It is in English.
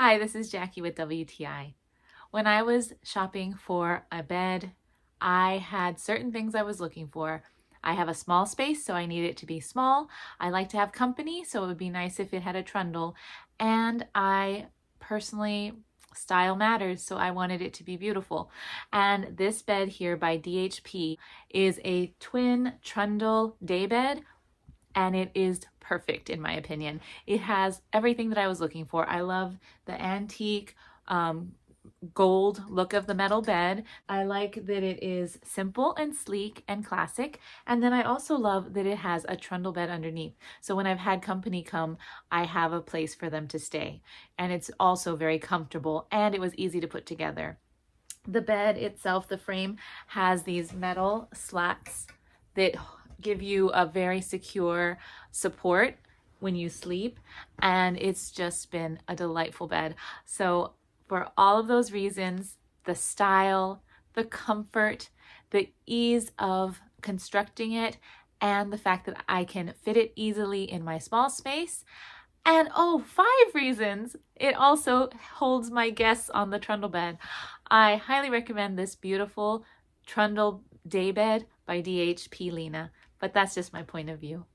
Hi, this is Jackie with WTI. When I was shopping for a bed, I had certain things I was looking for. I have a small space, so I need it to be small. I like to have company, so it would be nice if it had a trundle. And I personally, style matters, so I wanted it to be beautiful. And this bed here by DHP is a twin trundle daybed, and it is perfect in my opinion. It has everything that I was looking for. I love the antique gold look of the metal bed. I like that it is simple and sleek and classic. And then I also love that it has a trundle bed underneath. So when I've had company come, I have a place for them to stay. And it's also very comfortable and it was easy to put together. The bed itself, the frame, has these metal slats that give you a very secure support when you sleep, and it's just been a delightful bed. So for all of those reasons, the style, the comfort, the ease of constructing it, and the fact that I can fit it easily in my small space, and oh, 5 reasons, it also holds my guests on the trundle bed. I highly recommend this beautiful trundle daybed by DHP Lina, but that's just my point of view.